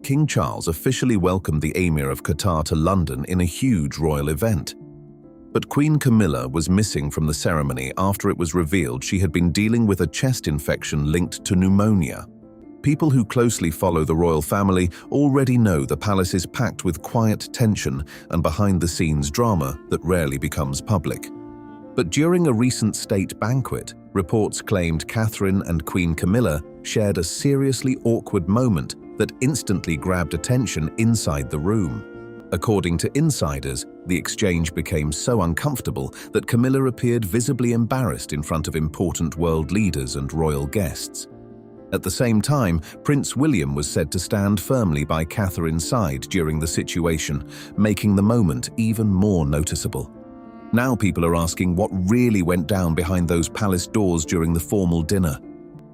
King Charles officially welcomed the Emir of Qatar to London in a huge royal event. But Queen Camilla was missing from the ceremony after it was revealed she had been dealing with a chest infection linked to pneumonia. People who closely follow the royal family already know the palace is packed with quiet tension and behind-the-scenes drama that rarely becomes public. But during a recent state banquet, reports claimed Catherine and Queen Camilla shared a seriously awkward moment that instantly grabbed attention inside the room. According to insiders, the exchange became so uncomfortable that Camilla appeared visibly embarrassed in front of important world leaders and royal guests. At the same time, Prince William was said to stand firmly by Catherine's side during the situation, making the moment even more noticeable. Now people are asking what really went down behind those palace doors during the formal dinner.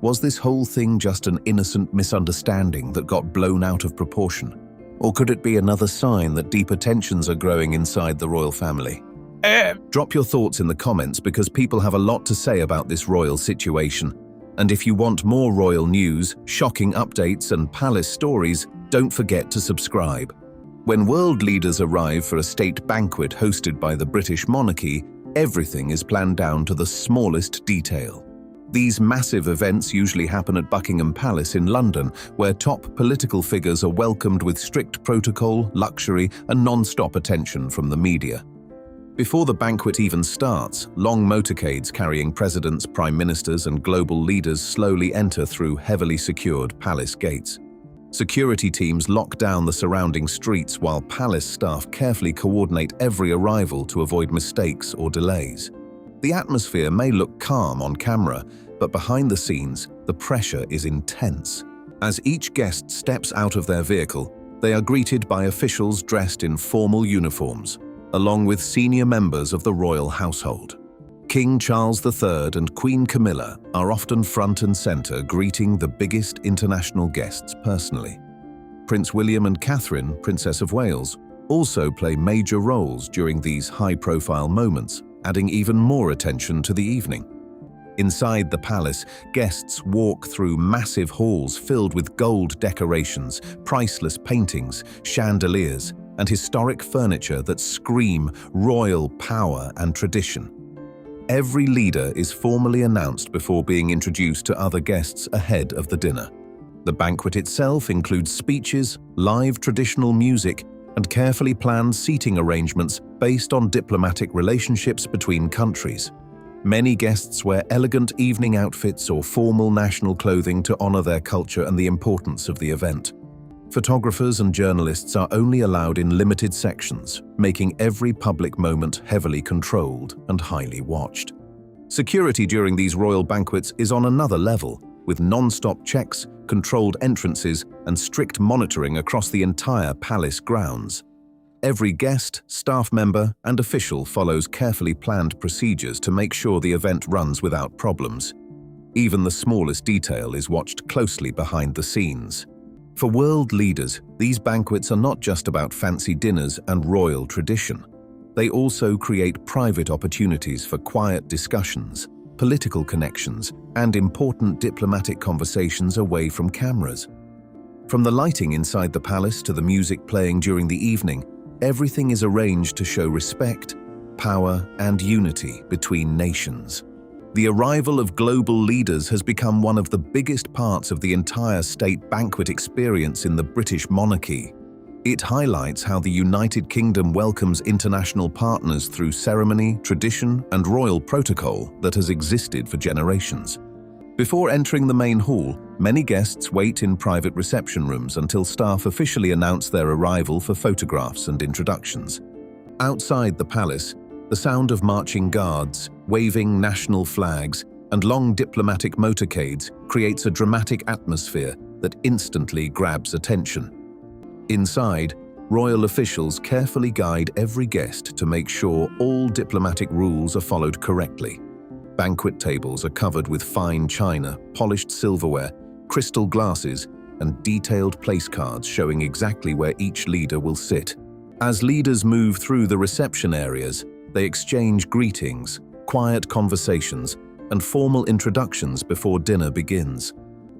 Was this whole thing just an innocent misunderstanding that got blown out of proportion? Or could it be another sign that deeper tensions are growing inside the royal family? Drop your thoughts in the comments because people have a lot to say about this royal situation. And if you want more royal news, shocking updates, and palace stories, don't forget to subscribe. When world leaders arrive for a state banquet hosted by the British monarchy, everything is planned down to the smallest detail. These massive events usually happen at Buckingham Palace in London, where top political figures are welcomed with strict protocol, luxury, and non-stop attention from the media. Before the banquet even starts, long motorcades carrying presidents, prime ministers, and global leaders slowly enter through heavily secured palace gates. Security teams lock down the surrounding streets while palace staff carefully coordinate every arrival to avoid mistakes or delays. The atmosphere may look calm on camera, but behind the scenes, the pressure is intense. As each guest steps out of their vehicle, they are greeted by officials dressed in formal uniforms, along with senior members of the royal household. King Charles III and Queen Camilla are often front and center greeting the biggest international guests personally. Prince William and Catherine, Princess of Wales, also play major roles during these high-profile moments, adding even more attention to the evening. Inside the palace, guests walk through massive halls filled with gold decorations, priceless paintings, chandeliers, and historic furniture that scream royal power and tradition. Every leader is formally announced before being introduced to other guests ahead of the dinner. The banquet itself includes speeches, live traditional music, and carefully planned seating arrangements based on diplomatic relationships between countries. Many guests wear elegant evening outfits or formal national clothing to honor their culture and the importance of the event. Photographers and journalists are only allowed in limited sections, making every public moment heavily controlled and highly watched. Security during these royal banquets is on another level, with non-stop checks, controlled entrances, and strict monitoring across the entire palace grounds. Every guest, staff member, and official follows carefully planned procedures to make sure the event runs without problems. Even the smallest detail is watched closely behind the scenes. For world leaders, these banquets are not just about fancy dinners and royal tradition. They also create private opportunities for quiet discussions, political connections, and important diplomatic conversations away from cameras. From the lighting inside the palace to the music playing during the evening, everything is arranged to show respect, power, and unity between nations. The arrival of global leaders has become one of the biggest parts of the entire state banquet experience in the British monarchy. It highlights how the United Kingdom welcomes international partners through ceremony, tradition, and royal protocol that has existed for generations. Before entering the main hall, many guests wait in private reception rooms until staff officially announce their arrival for photographs and introductions. Outside the palace, the sound of marching guards, waving national flags, and long diplomatic motorcades creates a dramatic atmosphere that instantly grabs attention. Inside, royal officials carefully guide every guest to make sure all diplomatic rules are followed correctly. Banquet tables are covered with fine china, polished silverware, crystal glasses, and detailed place cards showing exactly where each leader will sit. As leaders move through the reception areas, they exchange greetings, quiet conversations, and formal introductions before dinner begins.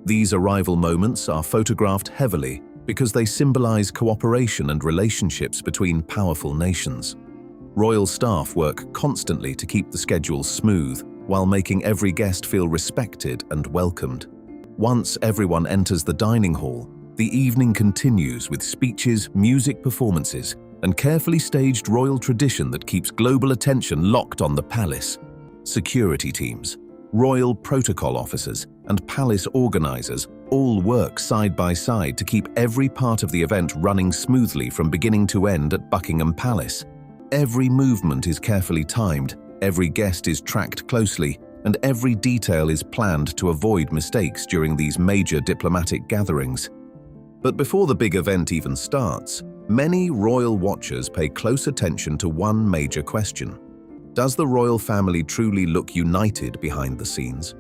These arrival moments are photographed heavily, because they symbolize cooperation and relationships between powerful nations. Royal staff work constantly to keep the schedule smooth, while making every guest feel respected and welcomed. Once everyone enters the dining hall, the evening continues with speeches, music performances, and carefully staged royal tradition that keeps global attention locked on the palace. Security teams, royal protocol officers, and palace organizers all work side by side to keep every part of the event running smoothly from beginning to end at Buckingham Palace. Every movement is carefully timed, every guest is tracked closely, and every detail is planned to avoid mistakes during these major diplomatic gatherings. But before the big event even starts, many royal watchers pay close attention to one major question. Does the royal family truly look united behind the scenes?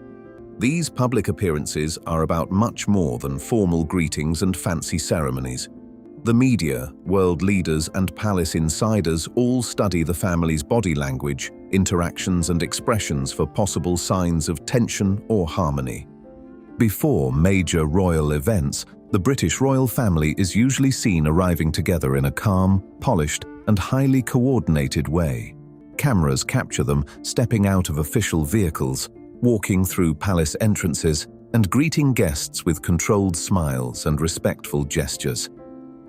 These public appearances are about much more than formal greetings and fancy ceremonies. The media, world leaders, and palace insiders all study the family's body language, interactions, and expressions for possible signs of tension or harmony. Before major royal events, the British royal family is usually seen arriving together in a calm, polished, and highly coordinated way. Cameras capture them stepping out of official vehicles, walking through palace entrances, and greeting guests with controlled smiles and respectful gestures.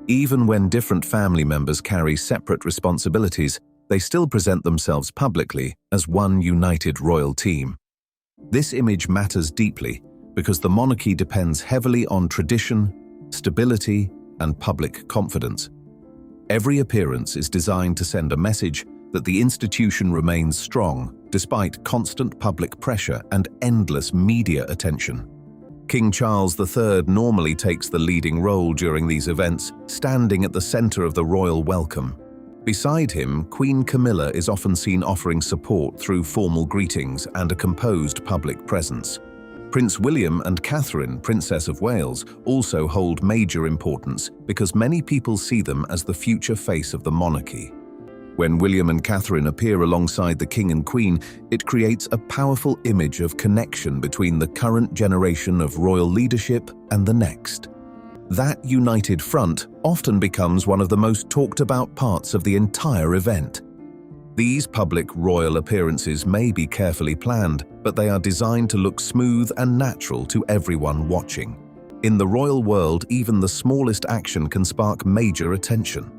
Even when different family members carry separate responsibilities, they still present themselves publicly as one united royal team. This image matters deeply because the monarchy depends heavily on tradition, stability, and public confidence. Every appearance is designed to send a message that the institution remains strong despite constant public pressure and endless media attention. King Charles III normally takes the leading role during these events, standing at the center of the royal welcome. Beside him, Queen Camilla is often seen offering support through formal greetings and a composed public presence. Prince William and Catherine, Princess of Wales, also hold major importance because many people see them as the future face of the monarchy. When William and Catherine appear alongside the King and Queen, it creates a powerful image of connection between the current generation of royal leadership and the next. That united front often becomes one of the most talked about parts of the entire event. These public royal appearances may be carefully planned, but they are designed to look smooth and natural to everyone watching. In the royal world, even the smallest action can spark major attention.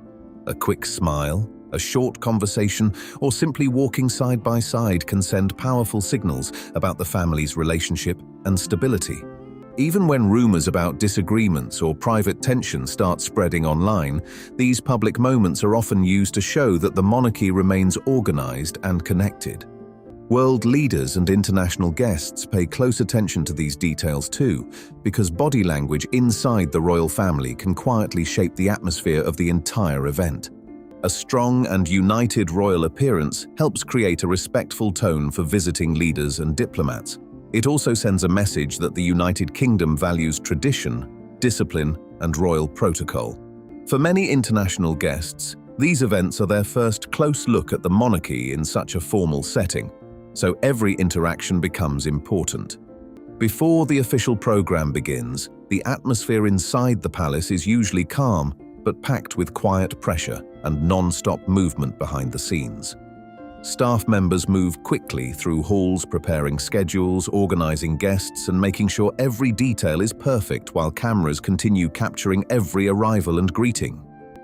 A quick smile, a short conversation, or simply walking side by side can send powerful signals about the family's relationship and stability. Even when rumors about disagreements or private tension start spreading online, these public moments are often used to show that the monarchy remains organized and connected. World leaders and international guests pay close attention to these details too, because body language inside the royal family can quietly shape the atmosphere of the entire event. A strong and united royal appearance helps create a respectful tone for visiting leaders and diplomats. It also sends a message that the United Kingdom values tradition, discipline, and royal protocol. For many international guests, these events are their first close look at the monarchy in such a formal setting, so every interaction becomes important. Before the official program begins, the atmosphere inside the palace is usually calm, but packed with quiet pressure and non-stop movement behind the scenes. Staff members move quickly through halls, preparing schedules, organizing guests, and making sure every detail is perfect while cameras continue capturing every arrival and greeting.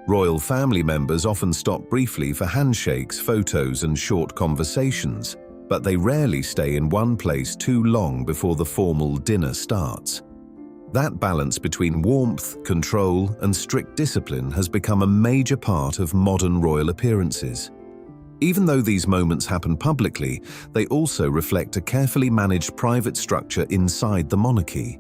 Royal family members often stop briefly for handshakes, photos, and short conversations, but they rarely stay in one place too long before the formal dinner starts. That balance between warmth, control, and strict discipline has become a major part of modern royal appearances. Even though these moments happen publicly, they also reflect a carefully managed private structure inside the monarchy.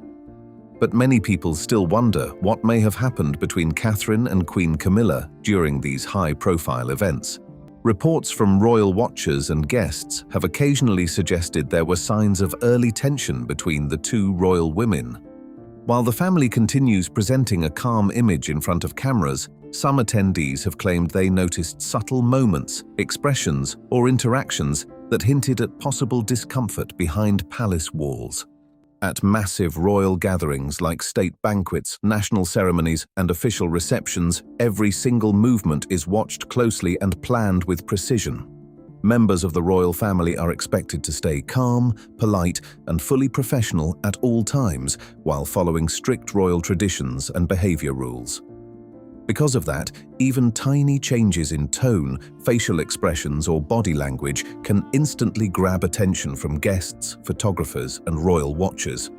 But many people still wonder what may have happened between Catherine and Queen Camilla during these high-profile events. Reports from royal watchers and guests have occasionally suggested there were signs of early tension between the two royal women. While the family continues presenting a calm image in front of cameras, some attendees have claimed they noticed subtle moments, expressions, or interactions that hinted at possible discomfort behind palace walls. At massive royal gatherings like state banquets, national ceremonies, and official receptions, every single movement is watched closely and planned with precision. Members of the royal family are expected to stay calm, polite, and fully professional at all times, while following strict royal traditions and behavior rules. Because of that, even tiny changes in tone, facial expressions, or body language can instantly grab attention from guests, photographers, and royal watchers.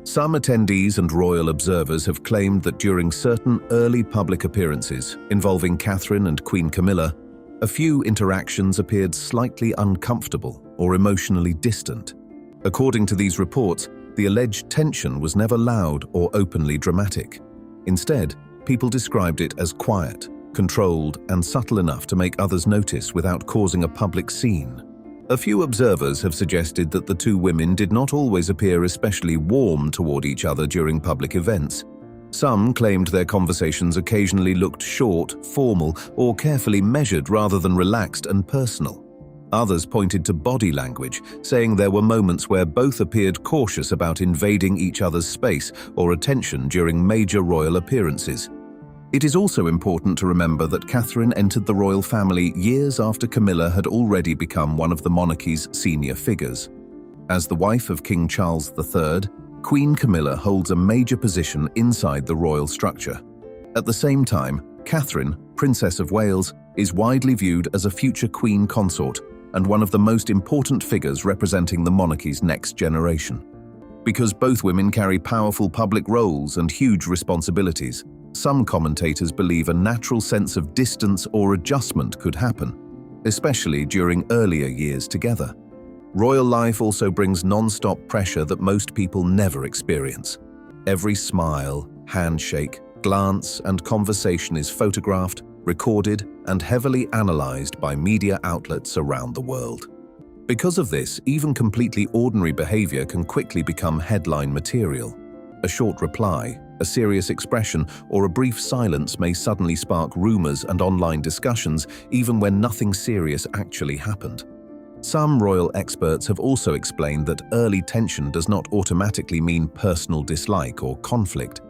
Some attendees and royal observers have claimed that during certain early public appearances involving Catherine and Queen Camilla, a few interactions appeared slightly uncomfortable or emotionally distant. According to these reports, the alleged tension was never loud or openly dramatic. Instead, people described it as quiet, controlled, and subtle enough to make others notice without causing a public scene. A few observers have suggested that the two women did not always appear especially warm toward each other during public events. Some claimed their conversations occasionally looked short, formal, or carefully measured rather than relaxed and personal. Others pointed to body language, saying there were moments where both appeared cautious about invading each other's space or attention during major royal appearances. It is also important to remember that Catherine entered the royal family years after Camilla had already become one of the monarchy's senior figures. As the wife of King Charles III, Queen Camilla holds a major position inside the royal structure. At the same time, Catherine, Princess of Wales, is widely viewed as a future queen consort and one of the most important figures representing the monarchy's next generation. Because both women carry powerful public roles and huge responsibilities, some commentators believe a natural sense of distance or adjustment could happen, especially during earlier years together. Royal life also brings non-stop pressure that most people never experience. Every smile, handshake, glance, and conversation is photographed, recorded, and heavily analyzed by media outlets around the world. Because of this, even completely ordinary behavior can quickly become headline material. A short reply, a serious expression, or a brief silence may suddenly spark rumors and online discussions, even when nothing serious actually happened. Some royal experts have also explained that early tension does not automatically mean personal dislike or conflict.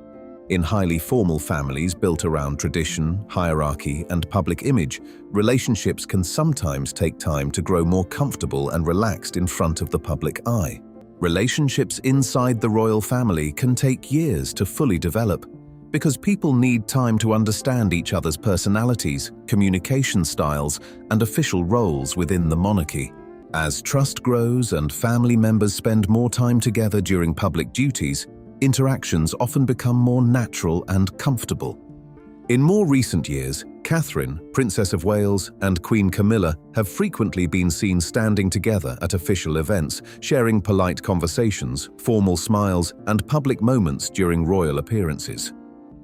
In highly formal families built around tradition, hierarchy, and public image, relationships can sometimes take time to grow more comfortable and relaxed in front of the public eye. Relationships inside the royal family can take years to fully develop, because people need time to understand each other's personalities, communication styles, and official roles within the monarchy. As trust grows and family members spend more time together during public duties, interactions often become more natural and comfortable. In more recent years, Catherine, Princess of Wales, and Queen Camilla have frequently been seen standing together at official events, sharing polite conversations, formal smiles, and public moments during royal appearances.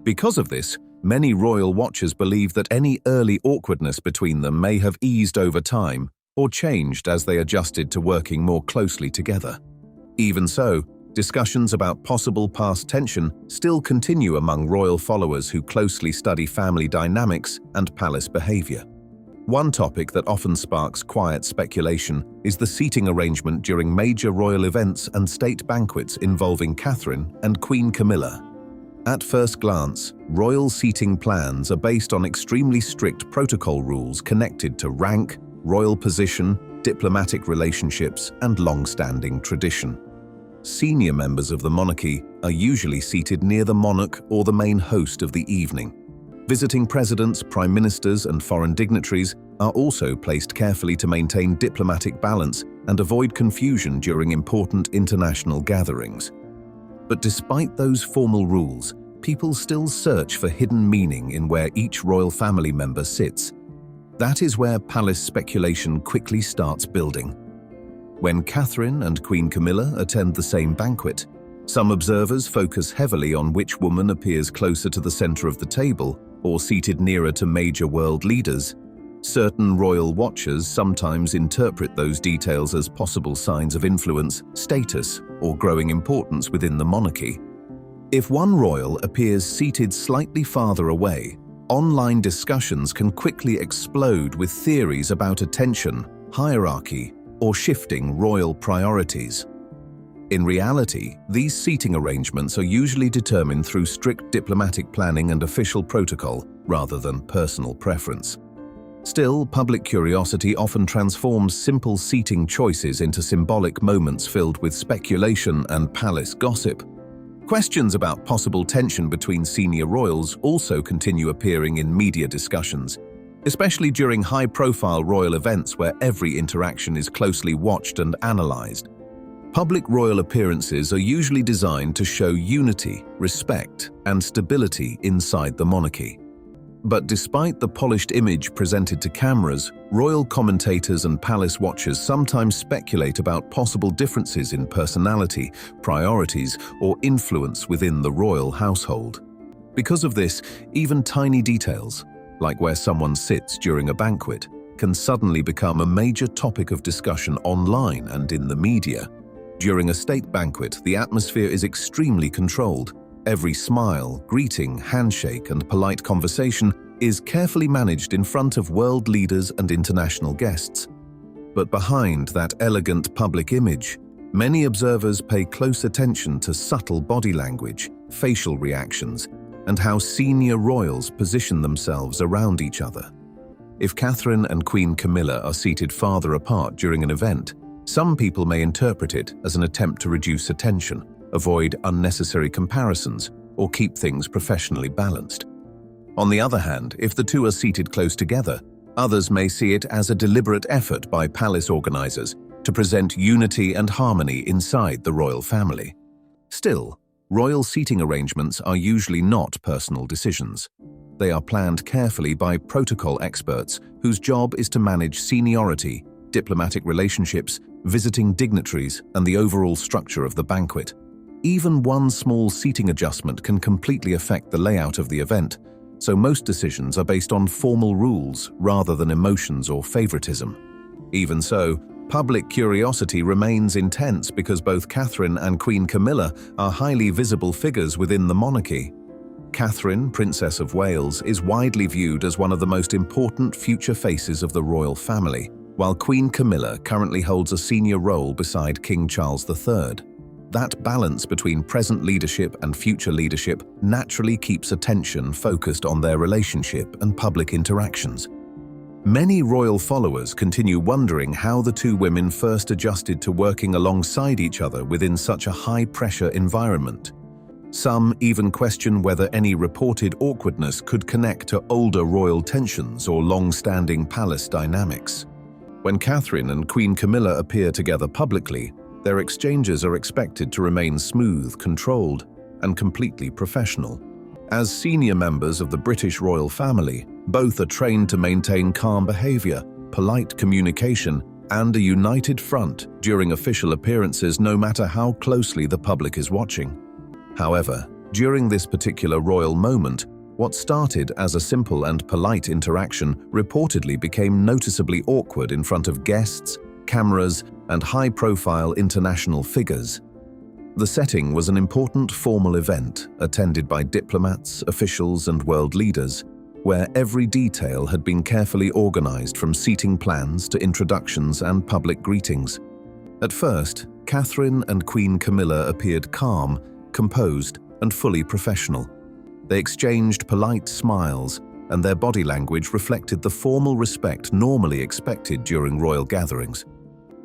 Because of this, many royal watchers believe that any early awkwardness between them may have eased over time or changed as they adjusted to working more closely together. Even so, discussions about possible past tension still continue among royal followers who closely study family dynamics and palace behavior. One topic that often sparks quiet speculation is the seating arrangement during major royal events and state banquets involving Catherine and Queen Camilla. At first glance, royal seating plans are based on extremely strict protocol rules connected to rank, royal position, diplomatic relationships, and long-standing tradition. Senior members of the monarchy are usually seated near the monarch or the main host of the evening. Visiting presidents, prime ministers, and foreign dignitaries are also placed carefully to maintain diplomatic balance and avoid confusion during important international gatherings. But despite those formal rules, people still search for hidden meaning in where each royal family member sits. That is where palace speculation quickly starts building. When Catherine and Queen Camilla attend the same banquet, some observers focus heavily on which woman appears closer to the center of the table or seated nearer to major world leaders. Certain royal watchers sometimes interpret those details as possible signs of influence, status, or growing importance within the monarchy. If one royal appears seated slightly farther away, online discussions can quickly explode with theories about attention, hierarchy, or shifting royal priorities. In reality, these seating arrangements are usually determined through strict diplomatic planning and official protocol, rather than personal preference. Still, public curiosity often transforms simple seating choices into symbolic moments filled with speculation and palace gossip. Questions about possible tension between senior royals also continue appearing in media discussions, especially during high-profile royal events where every interaction is closely watched and analyzed. Public royal appearances are usually designed to show unity, respect, and stability inside the monarchy. But despite the polished image presented to cameras, royal commentators and palace watchers sometimes speculate about possible differences in personality, priorities, or influence within the royal household. Because of this, even tiny details, like where someone sits during a banquet, can suddenly become a major topic of discussion online and in the media. During a state banquet, the atmosphere is extremely controlled. Every smile, greeting, handshake, and polite conversation is carefully managed in front of world leaders and international guests. But behind that elegant public image, many observers pay close attention to subtle body language, facial reactions, and how senior royals position themselves around each other. If Catherine and Queen Camilla are seated farther apart during an event, some people may interpret it as an attempt to reduce attention, avoid unnecessary comparisons, or keep things professionally balanced. On the other hand, if the two are seated close together, others may see it as a deliberate effort by palace organizers to present unity and harmony inside the royal family. Still, royal seating arrangements are usually not personal decisions. They are planned carefully by protocol experts whose job is to manage seniority, diplomatic relationships, visiting dignitaries, and the overall structure of the banquet. Even one small seating adjustment can completely affect the layout of the event, so most decisions are based on formal rules rather than emotions or favoritism. Even so, public curiosity remains intense because both Catherine and Queen Camilla are highly visible figures within the monarchy. Catherine, Princess of Wales, is widely viewed as one of the most important future faces of the royal family, while Queen Camilla currently holds a senior role beside King Charles III. That balance between present leadership and future leadership naturally keeps attention focused on their relationship and public interactions. Many royal followers continue wondering how the two women first adjusted to working alongside each other within such a high-pressure environment. Some even question whether any reported awkwardness could connect to older royal tensions or long-standing palace dynamics. When Catherine and Queen Camilla appear together publicly, their exchanges are expected to remain smooth, controlled, and completely professional. As senior members of the British royal family, both are trained to maintain calm behavior, polite communication, and a united front during official appearances, no matter how closely the public is watching. However, during this particular royal moment, what started as a simple and polite interaction reportedly became noticeably awkward in front of guests, cameras, and high-profile international figures. The setting was an important formal event attended by diplomats, officials, and world leaders, where every detail had been carefully organized from seating plans to introductions and public greetings. At first, Catherine and Queen Camilla appeared calm, composed, and fully professional. They exchanged polite smiles, and their body language reflected the formal respect normally expected during royal gatherings.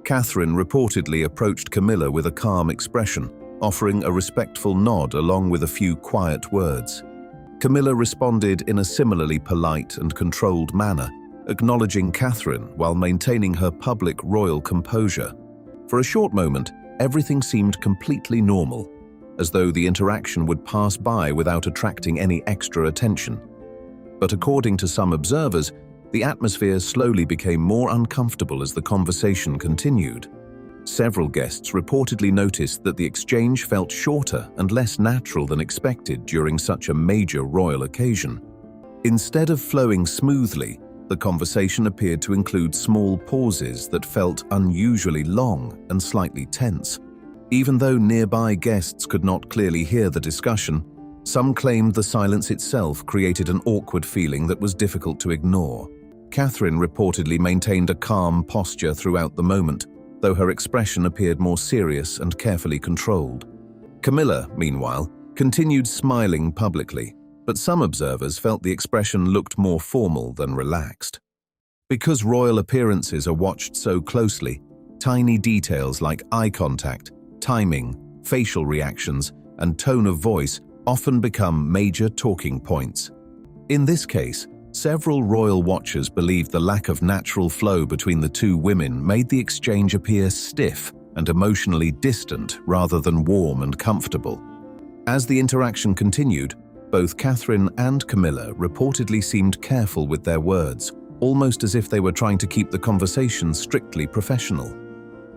Catherine reportedly approached Camilla with a calm expression, offering a respectful nod along with a few quiet words. Camilla responded in a similarly polite and controlled manner, acknowledging Catherine while maintaining her public royal composure. For a short moment, everything seemed completely normal, as though the interaction would pass by without attracting any extra attention. But according to some observers, the atmosphere slowly became more uncomfortable as the conversation continued. Several guests reportedly noticed that the exchange felt shorter and less natural than expected during such a major royal occasion. Instead of flowing smoothly, the conversation appeared to include small pauses that felt unusually long and slightly tense. Even though nearby guests could not clearly hear the discussion, some claimed the silence itself created an awkward feeling that was difficult to ignore. Catherine reportedly maintained a calm posture throughout the moment, though her expression appeared more serious and carefully controlled. Camilla, meanwhile, continued smiling publicly, but some observers felt the expression looked more formal than relaxed. Because royal appearances are watched so closely, tiny details like eye contact, timing, facial reactions, and tone of voice often become major talking points. In this case, several royal watchers believed the lack of natural flow between the two women made the exchange appear stiff and emotionally distant rather than warm and comfortable. As the interaction continued, both Catherine and Camilla reportedly seemed careful with their words, almost as if they were trying to keep the conversation strictly professional.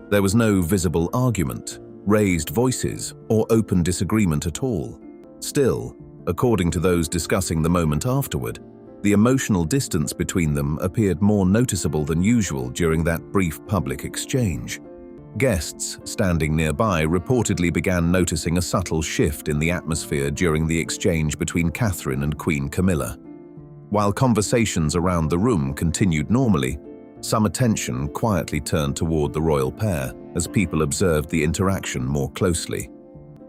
There was no visible argument, raised voices, or open disagreement at all. Still, according to those discussing the moment afterward, the emotional distance between them appeared more noticeable than usual during that brief public exchange. Guests standing nearby reportedly began noticing a subtle shift in the atmosphere during the exchange between Catherine and Queen Camilla. While conversations around the room continued normally, some attention quietly turned toward the royal pair as people observed the interaction more closely.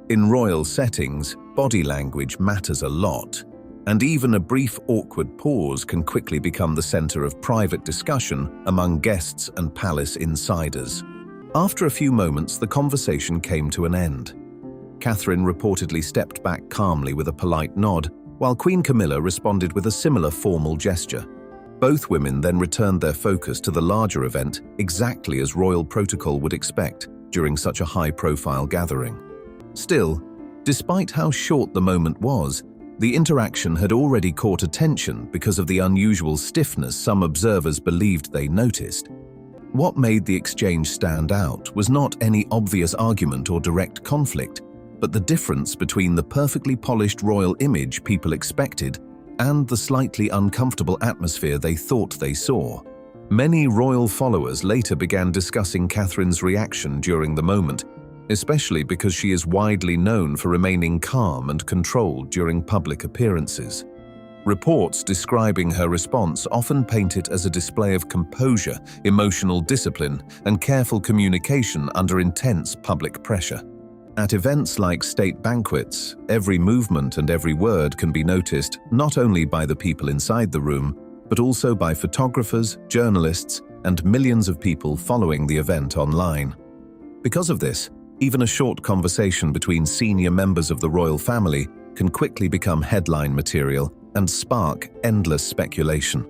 In royal settings, body language matters a lot, and even a brief awkward pause can quickly become the center of private discussion among guests and palace insiders. After a few moments, the conversation came to an end. Catherine reportedly stepped back calmly with a polite nod, while Queen Camilla responded with a similar formal gesture. Both women then returned their focus to the larger event exactly as royal protocol would expect during such a high-profile gathering. Still, despite how short the moment was, the interaction had already caught attention because of the unusual stiffness some observers believed they noticed. What made the exchange stand out was not any obvious argument or direct conflict, but the difference between the perfectly polished royal image people expected and the slightly uncomfortable atmosphere they thought they saw. Many royal followers later began discussing Catherine's reaction during the moment, especially because she is widely known for remaining calm and controlled during public appearances. Reports describing her response often paint it as a display of composure, emotional discipline, and careful communication under intense public pressure. At events like state banquets, every movement and every word can be noticed not only by the people inside the room, but also by photographers, journalists, and millions of people following the event online. Because of this, even a short conversation between senior members of the royal family can quickly become headline material and spark endless speculation.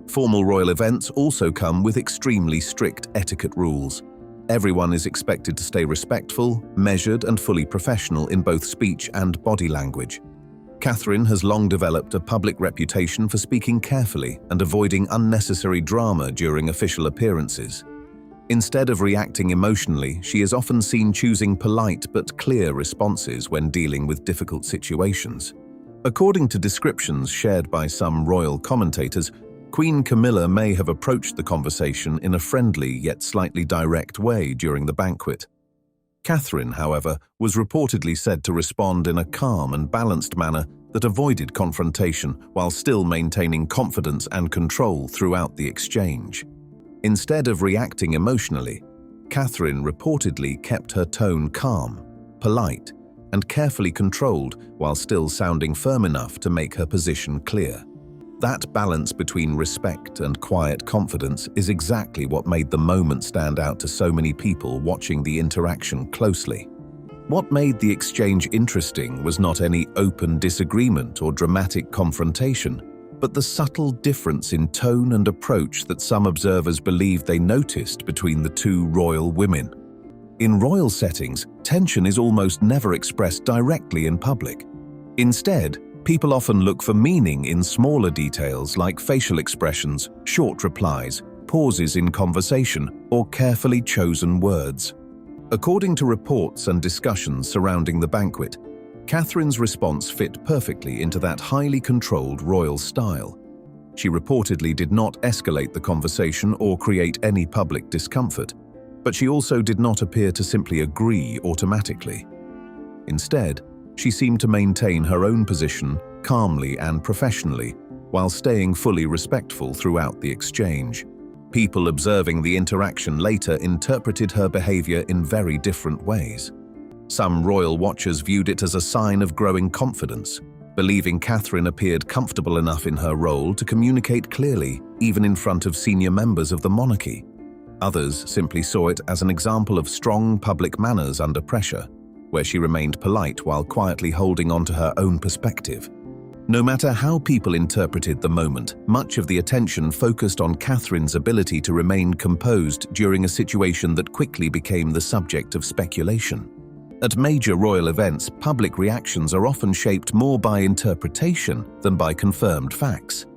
Formal royal events also come with extremely strict etiquette rules. Everyone is expected to stay respectful, measured, and fully professional in both speech and body language. Catherine has long developed a public reputation for speaking carefully and avoiding unnecessary drama during official appearances. Instead of reacting emotionally, she is often seen choosing polite but clear responses when dealing with difficult situations. According to descriptions shared by some royal commentators, Queen Camilla may have approached the conversation in a friendly yet slightly direct way during the banquet. Catherine, however, was reportedly said to respond in a calm and balanced manner that avoided confrontation while still maintaining confidence and control throughout the exchange. Instead of reacting emotionally, Catherine reportedly kept her tone calm, polite, and carefully controlled while still sounding firm enough to make her position clear. That balance between respect and quiet confidence is exactly what made the moment stand out to so many people watching the interaction closely. What made the exchange interesting was not any open disagreement or dramatic confrontation, but the subtle difference in tone and approach that some observers believed they noticed between the two royal women. In royal settings, tension is almost never expressed directly in public. Instead, people often look for meaning in smaller details like facial expressions, short replies, pauses in conversation, or carefully chosen words. According to reports and discussions surrounding the banquet, Catherine's response fit perfectly into that highly controlled royal style. She reportedly did not escalate the conversation or create any public discomfort, but she also did not appear to simply agree automatically. Instead, she seemed to maintain her own position calmly and professionally, while staying fully respectful throughout the exchange. People observing the interaction later interpreted her behavior in very different ways. Some royal watchers viewed it as a sign of growing confidence, believing Catherine appeared comfortable enough in her role to communicate clearly, even in front of senior members of the monarchy. Others simply saw it as an example of strong public manners under pressure, where she remained polite while quietly holding on to her own perspective. No matter how people interpreted the moment, much of the attention focused on Catherine's ability to remain composed during a situation that quickly became the subject of speculation. At major royal events, public reactions are often shaped more by interpretation than by confirmed facts.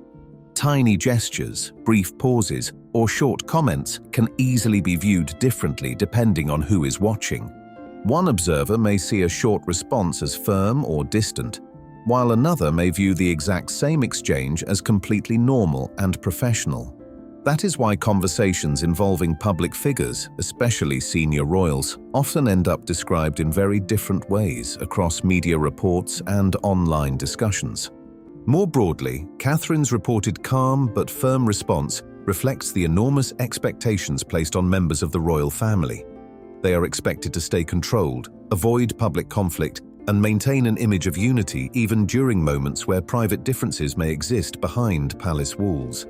Tiny gestures, brief pauses, or short comments can easily be viewed differently depending on who is watching. One observer may see a short response as firm or distant, while another may view the exact same exchange as completely normal and professional. That is why conversations involving public figures, especially senior royals, often end up described in very different ways across media reports and online discussions. More broadly, Catherine's reported calm but firm response reflects the enormous expectations placed on members of the royal family. They are expected to stay controlled, avoid public conflict, and maintain an image of unity even during moments where private differences may exist behind palace walls.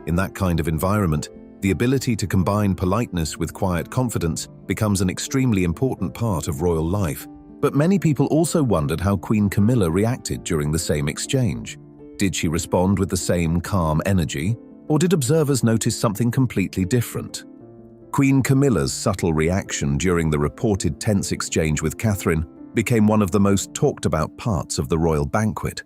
In that kind of environment, the ability to combine politeness with quiet confidence becomes an extremely important part of royal life. But many people also wondered how Queen Camilla reacted during the same exchange. Did she respond with the same calm energy, or did observers notice something completely different? Queen Camilla's subtle reaction during the reported tense exchange with Catherine became one of the most talked about parts of the royal banquet.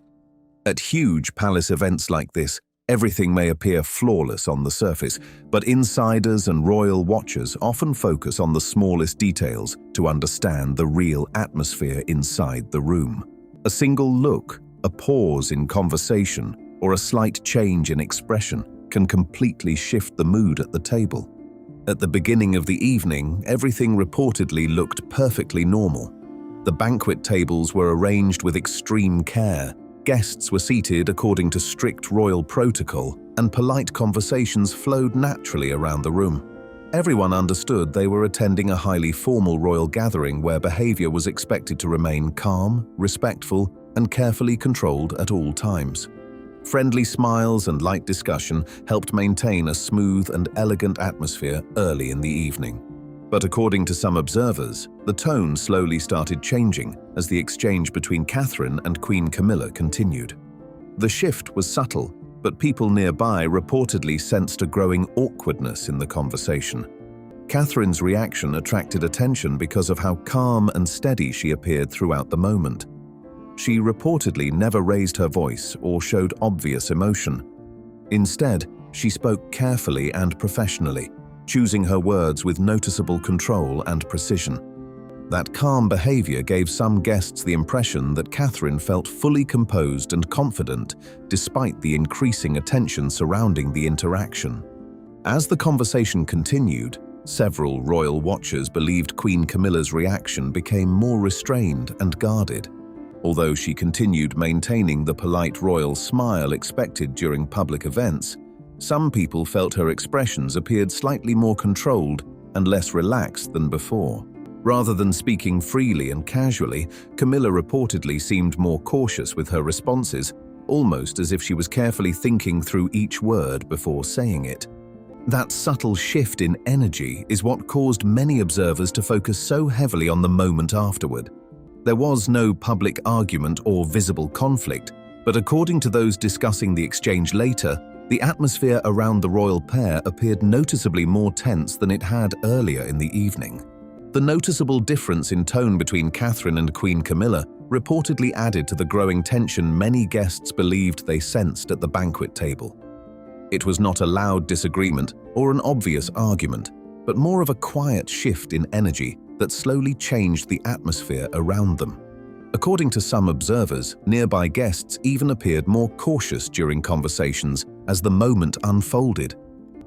At huge palace events like this, everything may appear flawless on the surface, but insiders and royal watchers often focus on the smallest details to understand the real atmosphere inside the room. A single look, a pause in conversation, or a slight change in expression can completely shift the mood at the table. At the beginning of the evening, everything reportedly looked perfectly normal. The banquet tables were arranged with extreme care, guests were seated according to strict royal protocol, and polite conversations flowed naturally around the room. Everyone understood they were attending a highly formal royal gathering where behavior was expected to remain calm, respectful, and carefully controlled at all times. Friendly smiles and light discussion helped maintain a smooth and elegant atmosphere early in the evening. But according to some observers, the tone slowly started changing as the exchange between Catherine and Queen Camilla continued. The shift was subtle, but people nearby reportedly sensed a growing awkwardness in the conversation. Catherine's reaction attracted attention because of how calm and steady she appeared throughout the moment. She reportedly never raised her voice or showed obvious emotion. Instead, she spoke carefully and professionally, choosing her words with noticeable control and precision. That calm behavior gave some guests the impression that Catherine felt fully composed and confident despite the increasing attention surrounding the interaction. As the conversation continued, several royal watchers believed Queen Camilla's reaction became more restrained and guarded. Although she continued maintaining the polite royal smile expected during public events, some people felt her expressions appeared slightly more controlled and less relaxed than before. Rather than speaking freely and casually, Camilla reportedly seemed more cautious with her responses, almost as if she was carefully thinking through each word before saying it. That subtle shift in energy is what caused many observers to focus so heavily on the moment afterward. There was no public argument or visible conflict, but according to those discussing the exchange later, the atmosphere around the royal pair appeared noticeably more tense than it had earlier in the evening. The noticeable difference in tone between Catherine and Queen Camilla reportedly added to the growing tension many guests believed they sensed at the banquet table. It was not a loud disagreement or an obvious argument, but more of a quiet shift in energy that slowly changed the atmosphere around them. According to some observers, nearby guests even appeared more cautious during conversations as the moment unfolded.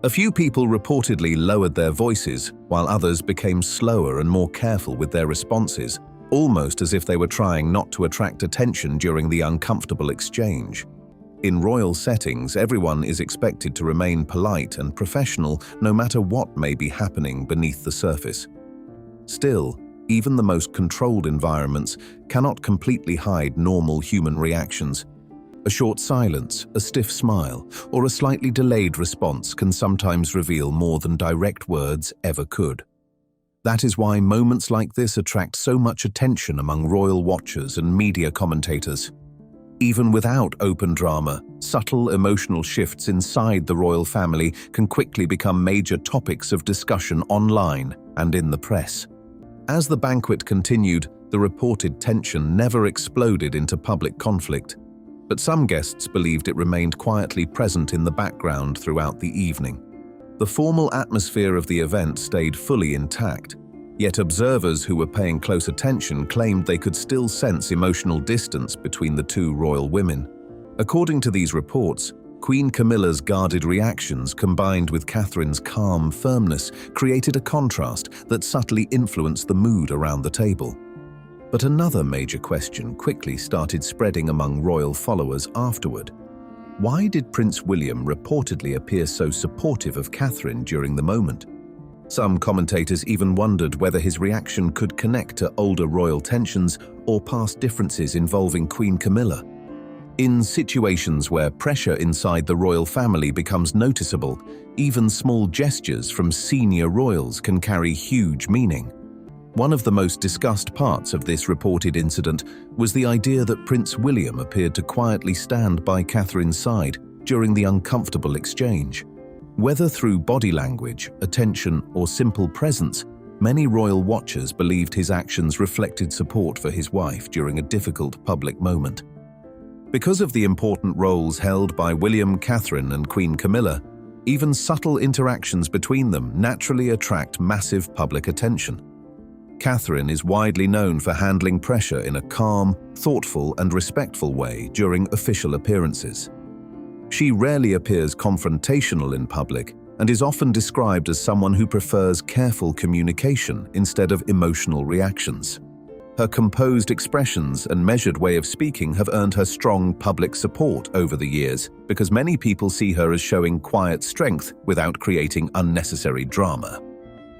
A few people reportedly lowered their voices, while others became slower and more careful with their responses, almost as if they were trying not to attract attention during the uncomfortable exchange. In royal settings, everyone is expected to remain polite and professional no matter what may be happening beneath the surface. Still, even the most controlled environments cannot completely hide normal human reactions. A short silence, a stiff smile, or a slightly delayed response can sometimes reveal more than direct words ever could. That is why moments like this attract so much attention among royal watchers and media commentators. Even without open drama, subtle emotional shifts inside the royal family can quickly become major topics of discussion online and in the press. As the banquet continued, the reported tension never exploded into public conflict, but some guests believed it remained quietly present in the background throughout the evening. The formal atmosphere of the event stayed fully intact, yet observers who were paying close attention claimed they could still sense emotional distance between the two royal women. According to these reports, Queen Camilla's guarded reactions combined with Catherine's calm firmness created a contrast that subtly influenced the mood around the table. But another major question quickly started spreading among royal followers afterward. Why did Prince William reportedly appear so supportive of Catherine during the moment? Some commentators even wondered whether his reaction could connect to older royal tensions or past differences involving Queen Camilla. In situations where pressure inside the royal family becomes noticeable, even small gestures from senior royals can carry huge meaning. One of the most discussed parts of this reported incident was the idea that Prince William appeared to quietly stand by Catherine's side during the uncomfortable exchange. Whether through body language, attention, or simple presence, many royal watchers believed his actions reflected support for his wife during a difficult public moment. Because of the important roles held by William, Catherine, and Queen Camilla, even subtle interactions between them naturally attract massive public attention. Catherine is widely known for handling pressure in a calm, thoughtful, and respectful way during official appearances. She rarely appears confrontational in public and is often described as someone who prefers careful communication instead of emotional reactions. Her composed expressions and measured way of speaking have earned her strong public support over the years because many people see her as showing quiet strength without creating unnecessary drama.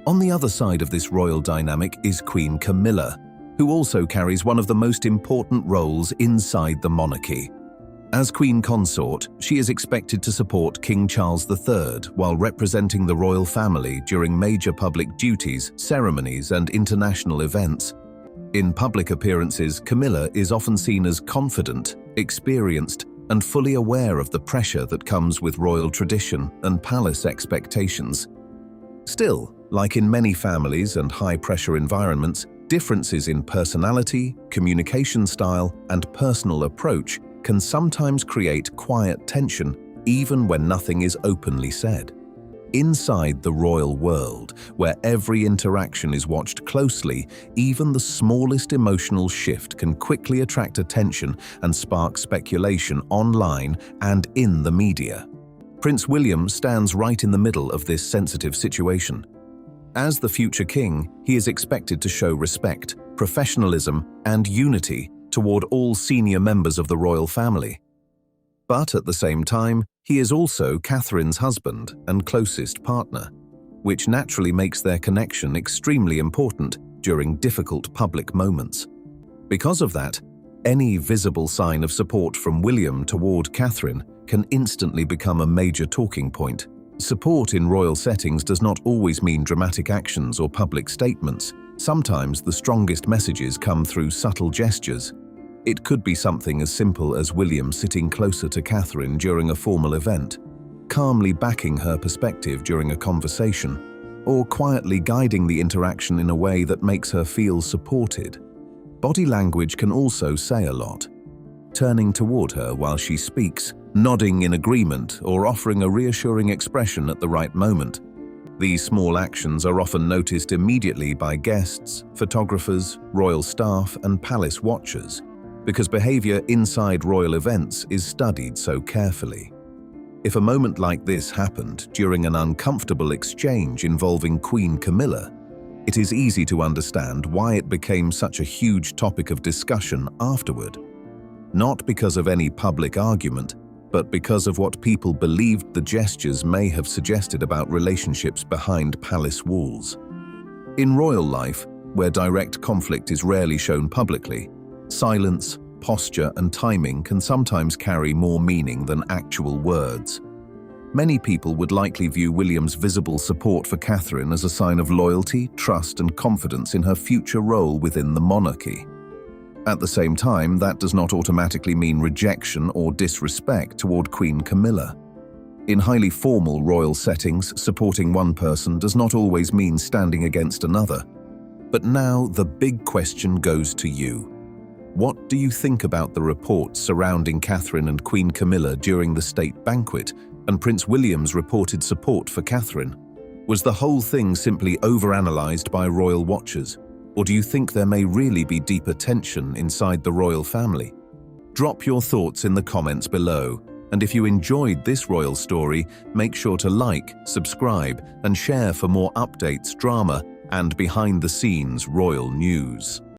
On the other side of this royal dynamic is Queen Camilla, who also carries one of the most important roles inside the monarchy. As Queen Consort, she is expected to support King Charles III while representing the royal family during major public duties, ceremonies, and international events. In public appearances, Camilla is often seen as confident, experienced, and fully aware of the pressure that comes with royal tradition and palace expectations. Still, like in many families and high-pressure environments, differences in personality, communication style, and personal approach can sometimes create quiet tension even when nothing is openly said. Inside the royal world, where every interaction is watched closely, even the smallest emotional shift can quickly attract attention and spark speculation online and in the media. Prince William stands right in the middle of this sensitive situation. As the future king, he is expected to show respect, professionalism, and unity toward all senior members of the royal family. But at the same time, he is also Catherine's husband and closest partner, which naturally makes their connection extremely important during difficult public moments. Because of that, any visible sign of support from William toward Catherine can instantly become a major talking point. Support in royal settings does not always mean dramatic actions or public statements. Sometimes the strongest messages come through subtle gestures. It could be something as simple as William sitting closer to Catherine during a formal event, calmly backing her perspective during a conversation, or quietly guiding the interaction in a way that makes her feel supported. Body language can also say a lot. Turning toward her while she speaks, nodding in agreement, or offering a reassuring expression at the right moment. These small actions are often noticed immediately by guests, photographers, royal staff, and palace watchers, because behavior inside royal events is studied so carefully. If a moment like this happened during an uncomfortable exchange involving Queen Camilla, it is easy to understand why it became such a huge topic of discussion afterward. Not because of any public argument, but because of what people believed the gestures may have suggested about relationships behind palace walls. In royal life, where direct conflict is rarely shown publicly, silence, posture, and timing can sometimes carry more meaning than actual words. Many people would likely view William's visible support for Catherine as a sign of loyalty, trust, and confidence in her future role within the monarchy. At the same time, that does not automatically mean rejection or disrespect toward Queen Camilla. In highly formal royal settings, supporting one person does not always mean standing against another. But now the big question goes to you. What do you think about the reports surrounding Catherine and Queen Camilla during the state banquet and Prince William's reported support for Catherine? Was the whole thing simply overanalyzed by royal watchers? Or do you think there may really be deeper tension inside the royal family? Drop your thoughts in the comments below, and if you enjoyed this royal story, make sure to like, subscribe, and share for more updates, drama, and behind-the-scenes royal news.